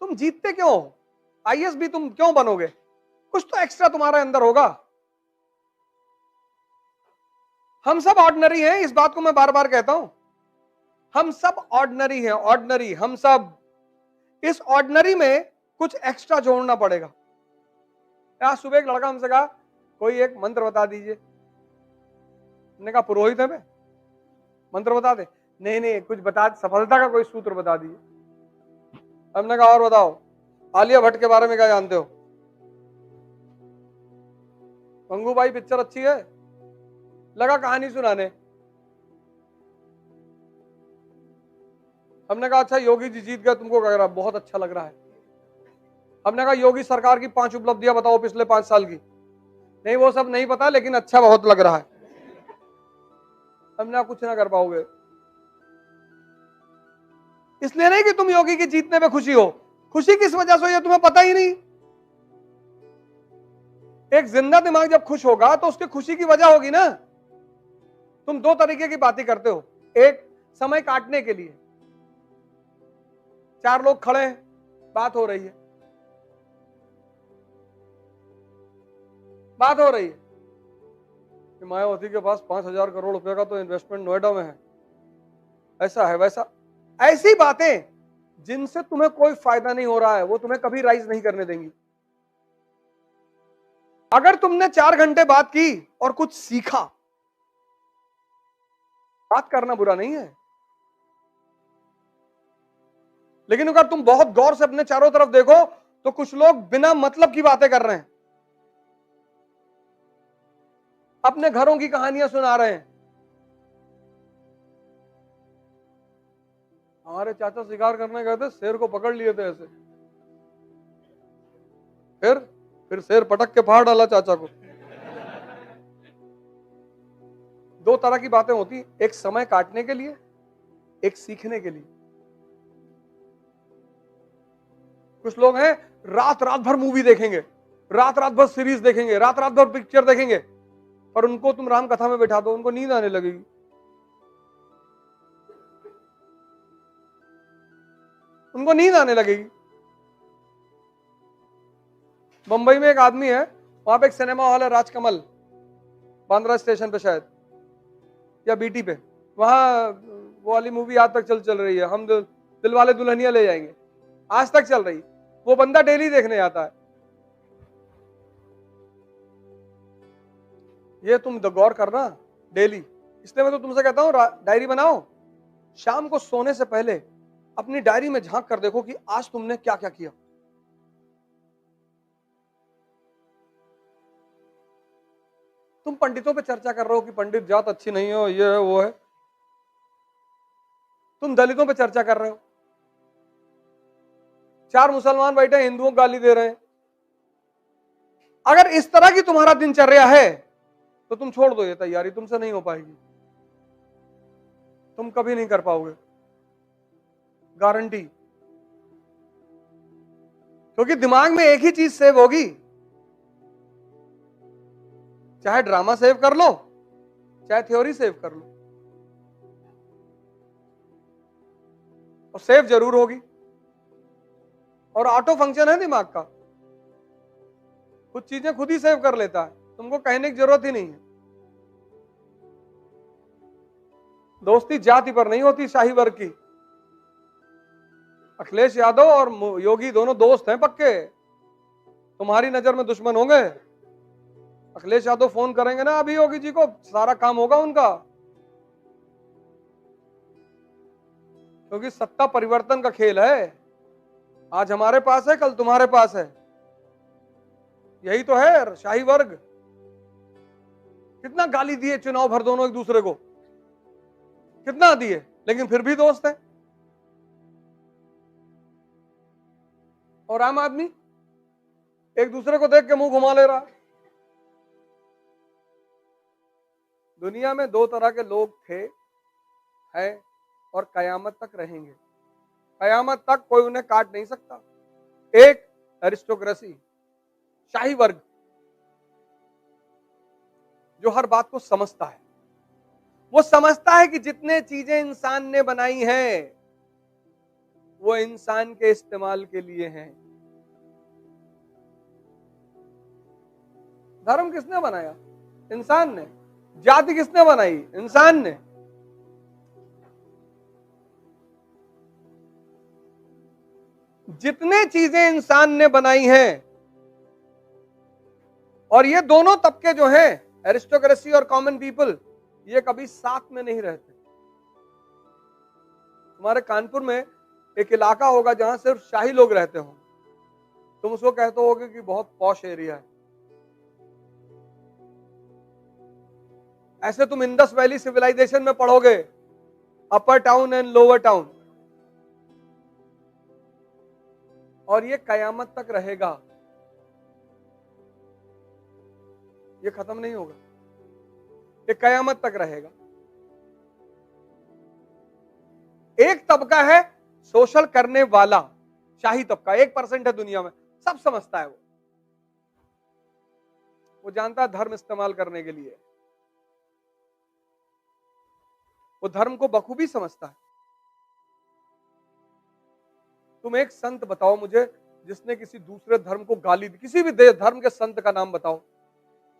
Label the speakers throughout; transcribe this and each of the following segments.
Speaker 1: तुम जीतते क्यों हो? आईएएस भी तुम क्यों बनोगे? कुछ तो एक्स्ट्रा तुम्हारे अंदर होगा। हम सब ऑर्डिनरी हैं, इस बात को मैं बार बार कहता हूं। हम सब ऑर्डिनरी हैं, ऑर्डिनरी हम सब। इस ऑर्डिनरी में कुछ एक्स्ट्रा जोड़ना पड़ेगा। आज सुबह एक लड़का हमसे कहा कोई एक मंत्र बता दीजिए। हमने कहा पुरोहित है मैं, मंत्र बता दे? नहीं नहीं, कुछ बता, सफलता का कोई सूत्र बता दीजिए। हमने कहा और बताओ, आलिया भट्ट के बारे में क्या जानते हो? गंगूबाई पिक्चर अच्छी है, लगा कहानी सुनाने। हमने कहा अच्छा योगी जी जीत गए, तुमको क्या लग रहा? बहुत अच्छा लग रहा है। हमने कहा योगी सरकार की 5 उपलब्धियां बताओ पिछले 5 साल की। नहीं वो सब नहीं पता, लेकिन अच्छा बहुत लग रहा है। हमने कहा कुछ ना कर पाओगे। इसलिए नहीं कि तुम योगी की जीतने में खुशी हो, खुशी किस वजह से हो ये तुम्हें पता ही नहीं। एक जिंदा दिमाग जब खुश होगा तो उसकी खुशी की वजह होगी ना। तुम 2 तरीके की बातें करते हो। एक, समय काटने के लिए 4 लोग खड़े हैं, बात हो रही है, बात हो रही है कि मायावती के पास 5,000 करोड़ रुपए का तो इन्वेस्टमेंट नोएडा में है, ऐसा है वैसा। ऐसी बातें जिनसे तुम्हें कोई फायदा नहीं हो रहा है, वो तुम्हें कभी राइज नहीं करने देंगी। अगर तुमने 4 घंटे बात की और कुछ सीखा, बात करना बुरा नहीं है, लेकिन अगर तुम बहुत गौर से अपने चारों तरफ देखो तो कुछ लोग बिना मतलब की बातें कर रहे हैं, अपने घरों की कहानियां सुना रहे हैं। हमारे चाचा शिकार करने गए थे, शेर को पकड़ लिए थे ऐसे, फिर शेर पटक के फाड़ डाला चाचा को। 2 तरह की बातें होती, एक समय काटने के लिए, एक सीखने के लिए। कुछ लोग हैं रात रात भर मूवी देखेंगे, रात रात भर सीरीज देखेंगे, रात रात भर पिक्चर देखेंगे, और उनको तुम राम कथा में बैठा दो, उनको नींद आने लगेगी। उनको नींद आने लगेगी। मुंबई में एक आदमी है, वहां पे एक सिनेमा हॉल है राजकमल, बांद्रा स्टेशन पे शायद, या बीटी पे। वहां वो वाली मूवी आज तक चल रही है, हम दिल वाले दुल्हनिया ले जाएंगे, आज तक चल रही। वो बंदा डेली देखने आता है। ये तुम गौर करना डेली। इसलिए मैं तो तुमसे कहता हूं डायरी बनाओ, शाम को सोने से पहले अपनी डायरी में झांक कर देखो कि आज तुमने क्या क्या किया। तुम पंडितों पे चर्चा कर रहे हो कि पंडित जात अच्छी नहीं हो, ये है वो है। तुम दलितों पे चर्चा कर रहे हो, 4 मुसलमान बैठे हिंदुओं को गाली दे रहे हैं। अगर इस तरह की तुम्हारा दिनचर्या है तो तुम छोड़ दो, ये तैयारी तुमसे नहीं हो पाएगी, तुम कभी नहीं कर पाओगे, गारंटी। क्योंकि दिमाग में एक ही चीज सेव होगी, चाहे ड्रामा सेव कर लो, चाहे थ्योरी सेव कर लो, और सेव जरूर होगी। और ऑटो फंक्शन है दिमाग का, कुछ चीजें खुद ही सेव कर लेता है, तुमको कहने की जरूरत ही नहीं है। दोस्ती जाति पर नहीं होती, शाही वर्ग की। अखिलेश यादव और योगी दोनों दोस्त हैं पक्के, तुम्हारी नजर में दुश्मन होंगे। अखिलेश यादव फोन करेंगे ना अभी योगी जी को, सारा काम होगा उनका, क्योंकि सत्ता परिवर्तन का खेल है। आज हमारे पास है, कल तुम्हारे पास है, यही तो है शाही वर्ग। कितना गाली दिए चुनाव भर दोनों एक दूसरे को, कितना दिए, लेकिन फिर भी दोस्त है। और आम आदमी एक दूसरे को देख के मुंह घुमा ले रहा। दुनिया में 2 तरह के लोग थे, हैं, और कयामत तक रहेंगे। कयामत तक कोई उन्हें काट नहीं सकता। एक, एरिस्टोक्रेसी, शाही वर्ग, जो हर बात को समझता है। वो समझता है कि जितने चीजें इंसान ने बनाई हैं, वो इंसान के इस्तेमाल के लिए हैं। धर्म किसने बनाया? इंसान ने। जाति किसने बनाई? इंसान ने। जितने चीजें इंसान ने बनाई हैं, और ये दोनों तबके जो हैं, एरिस्टोक्रेसी और कॉमन पीपल, ये कभी साथ में नहीं रहते। तुम्हारे कानपुर में एक इलाका होगा जहां सिर्फ शाही लोग रहते हो, तुम उसको कहते होगे कि बहुत पॉश एरिया है। ऐसे तुम इंडस वैली सिविलाइजेशन में पढ़ोगे, अपर टाउन एंड लोअर टाउन, और ये कयामत तक रहेगा, ये खत्म नहीं होगा, ये कयामत तक रहेगा। एक तबका है सोशल करने वाला, शाही तबका, 1% है दुनिया में, सब समझता है। वो जानता है धर्म इस्तेमाल करने के लिए, वो धर्म को बखूबी समझता है। तुम एक संत बताओ मुझे जिसने किसी दूसरे धर्म को गाली दी, किसी भी धर्म के संत का नाम बताओ,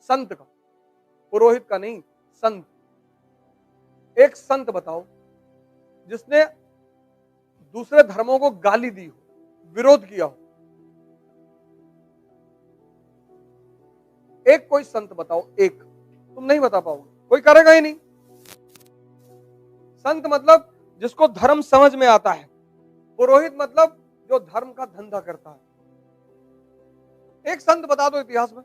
Speaker 1: संत का, पुरोहित का नहीं, संत। एक संत बताओ जिसने दूसरे धर्मों को गाली दी हो, विरोध किया हो। एक कोई संत बताओ, एक। तुम नहीं बता पाओगे, कोई करेगा ही नहीं। संत मतलब जिसको धर्म समझ में आता है, पुरोहित मतलब जो धर्म का धंधा करता है। एक संत बता दो इतिहास में,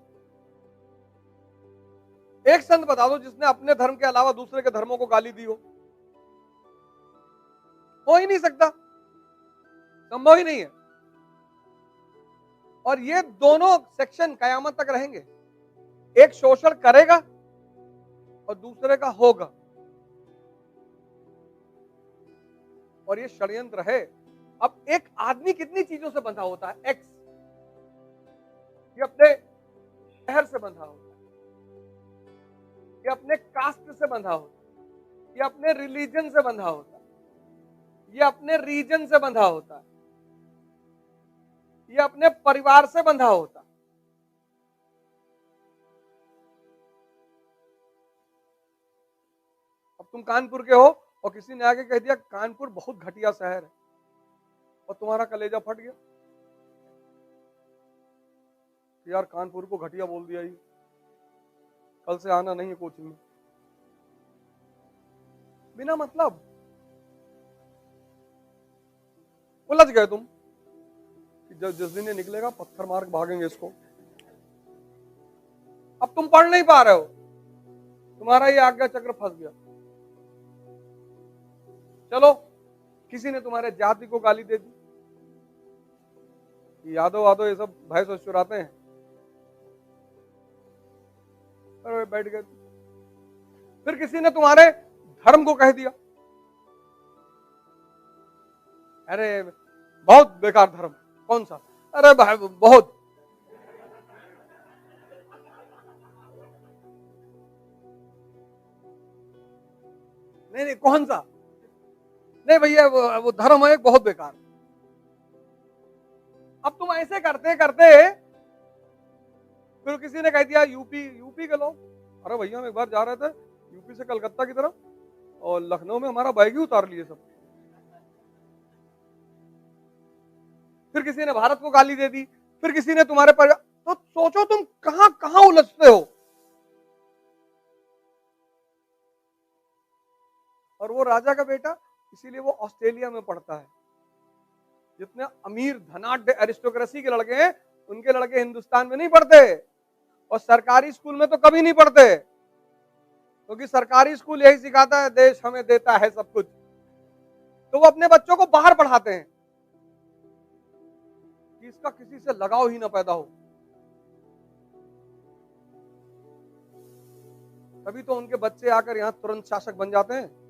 Speaker 1: एक संत बता दो जिसने अपने धर्म के अलावा दूसरे के धर्मों को गाली दी हो ही नहीं सकता, संभव ही नहीं है। और ये दोनों सेक्शन कयामत तक रहेंगे, एक शोषण करेगा और दूसरे का होगा। और ये षड्यंत्र है। अब एक आदमी कितनी चीजों से बंधा होता है? एक्स, ये अपने शहर से बंधा होता है, ये अपने कास्ट से बंधा होता है, ये अपने रिलीजन से बंधा होता है, ये अपने रीजन से बंधा होता है, ये अपने परिवार से बंधा होता है। अब तुम कानपुर के हो और किसी ने आके कह दिया कानपुर बहुत घटिया शहर है, और तुम्हारा कलेजा फट गया, यार कानपुर को घटिया बोल दिया, ये कल से आना नहीं है कोचिंग में, बिना मतलब उलझ गए तुम। जिस दिन ये निकलेगा पत्थर मार के भागेंगे इसको। अब तुम पढ़ नहीं पा रहे हो, तुम्हारा ये आज्ञा चक्र फंस गया। चलो किसी ने तुम्हारे जाति को गाली दे दी, यादव वादव ये सब भैंस चुराते हैं, अरे बैठ गए। फिर किसी ने तुम्हारे धर्म को कह दिया, अरे बहुत बेकार धर्म। कौन सा? अरे भाई बहुत। नहीं कौन सा? नहीं भैया वो धर्म है बहुत बेकार। अब तुम ऐसे करते करते फिर किसी ने कह दिया यूपी के लोग, अरे भैया हम एक बार जा रहे थे यूपी से कलकत्ता की तरफ, और लखनऊ में हमारा बैग ही उतार लिए सब। फिर किसी ने भारत को गाली दे दी, फिर किसी ने तुम्हारे पर, तो सोचो तुम कहां कहां उलझते हो। और वो राजा का बेटा, इसीलिए वो ऑस्ट्रेलिया में पढ़ता है। जितने अमीर धनाढ्य एरिस्टोक्रेसी के लड़के हैं, उनके लड़के हिंदुस्तान में नहीं पढ़ते, और सरकारी स्कूल में तो कभी नहीं पढ़ते, क्योंकि सरकारी स्कूल यही सिखाता है देश हमें देता है सब कुछ। तो वो अपने बच्चों को बाहर पढ़ाते हैं कि इसका किसी से लगाव ही ना पैदा हो। तभी तो उनके बच्चे आकर यहां तुरंत शासक बन जाते हैं।